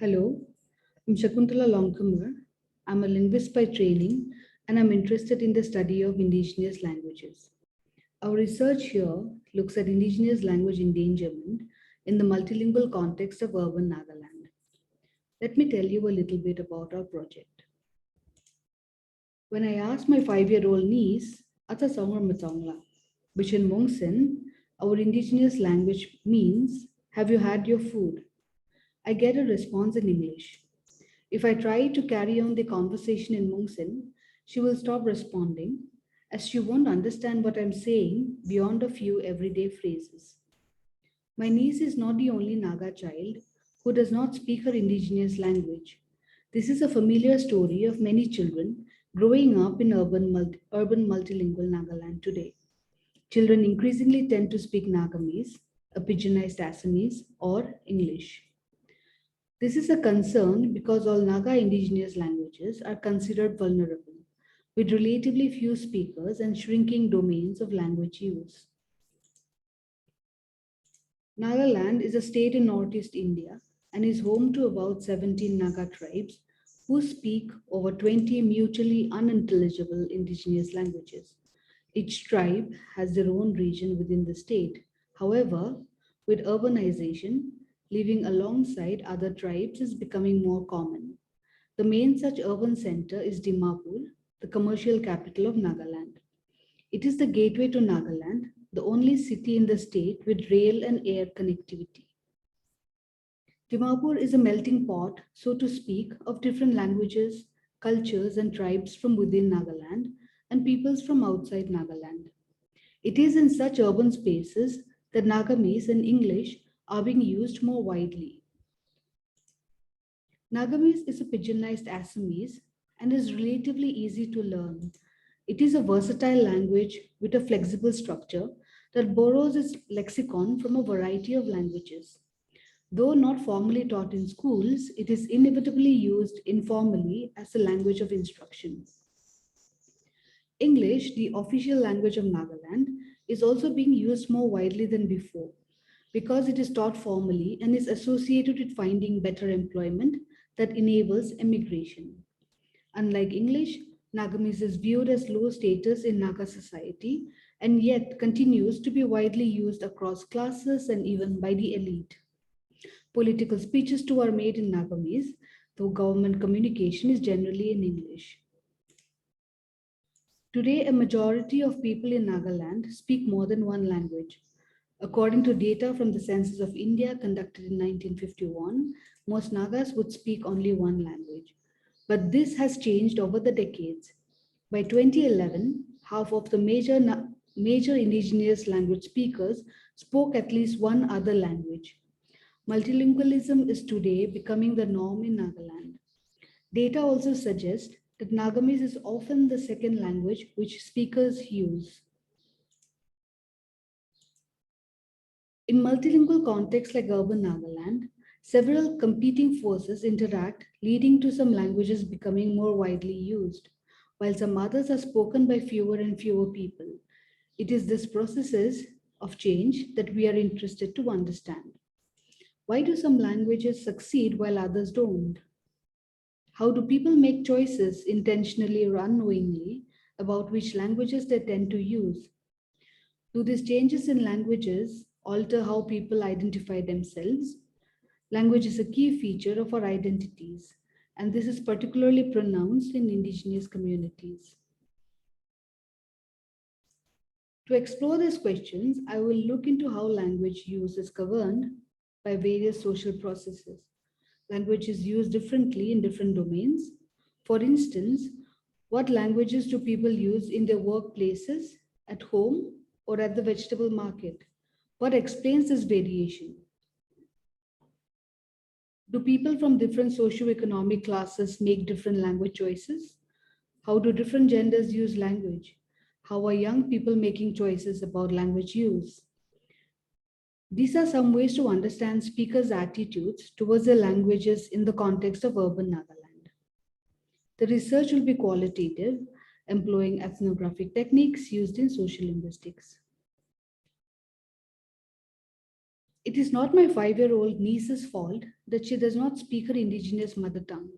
Hello, I'm Shakuntala Longkamar. I'm a linguist by training and I'm interested in the study of indigenous languages. Our research here looks at indigenous language endangerment in the multilingual context of urban Nagaland. Let me tell you a little bit about our project. When I asked my 5-year-old niece, Ata Songar Matongla, which in Mungsin, our indigenous language means, have you had your food? I get a response in English. If I try to carry on the conversation in Mungsin, she will stop responding as she won't understand what I'm saying beyond a few everyday phrases. My niece is not the only Naga child who does not speak her indigenous language. This is a familiar story of many children growing up in urban multilingual Nagaland today. Children increasingly tend to speak Nagamese, a pidginized Assamese, or English. This is a concern because all Naga indigenous languages are considered vulnerable, with relatively few speakers and shrinking domains of language use. Nagaland is a state in northeast India and is home to about 17 Naga tribes who speak over 20 mutually unintelligible indigenous languages. Each tribe has their own region within the state. However, with urbanization, living alongside other tribes is becoming more common. The main such urban center is Dimapur, the commercial capital of Nagaland. It is the gateway to Nagaland, the only city in the state with rail and air connectivity. Dimapur is a melting pot, so to speak, of different languages, cultures, and tribes from within Nagaland and peoples from outside Nagaland. It is in such urban spaces that Nagamese and English are being used more widely. Nagamese is a pidginized Assamese and is relatively easy to learn. It is a versatile language with a flexible structure that borrows its lexicon from a variety of languages. Though not formally taught in schools, it is inevitably used informally as a language of instruction. English, the official language of Nagaland, is also being used more widely than before because it is taught formally and is associated with finding better employment that enables emigration. Unlike English, Nagamese is viewed as low status in Naga society and yet continues to be widely used across classes and even by the elite. Political speeches too are made in Nagamese, though government communication is generally in English. Today, a majority of people in Nagaland speak more than one language. According to data from the Census of India conducted in 1951, most Nagas would speak only one language. But this has changed over the decades. By 2011, half of the major indigenous language speakers spoke at least one other language. Multilingualism is today becoming the norm in Nagaland. Data also suggests that Nagamese is often the second language which speakers use. In multilingual contexts like urban Nagaland, several competing forces interact, leading to some languages becoming more widely used, while some others are spoken by fewer and fewer people. It is this processes of change that we are interested to understand. Why do some languages succeed while others don't? How do people make choices intentionally or unknowingly about which languages they tend to use? Do these changes in languages alter how people identify themselves? Language is a key feature of our identities, and this is particularly pronounced in indigenous communities. To explore these questions, I will look into how language use is governed by various social processes. Language is used differently in different domains. For instance, what languages do people use in their workplaces, at home, or at the vegetable market? What explains this variation? Do people from different socioeconomic classes make different language choices? How do different genders use language? How are young people making choices about language use? These are some ways to understand speakers' attitudes towards their languages in the context of urban Nagaland. The research will be qualitative, employing ethnographic techniques used in social linguistics. It is not my 5-year-old niece's fault that she does not speak her indigenous mother tongue.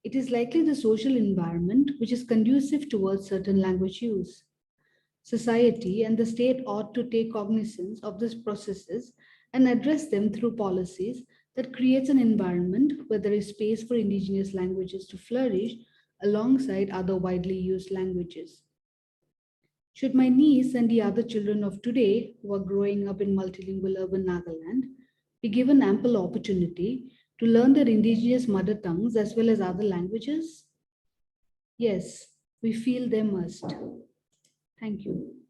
It is likely the social environment which is conducive towards certain language use. Society and the state ought to take cognizance of these processes and address them through policies that creates an environment where there is space for indigenous languages to flourish alongside other widely used languages. Should my niece and the other children of today who are growing up in multilingual urban Nagaland be given ample opportunity to learn their indigenous mother tongues as well as other languages? Yes, we feel they must. Thank you.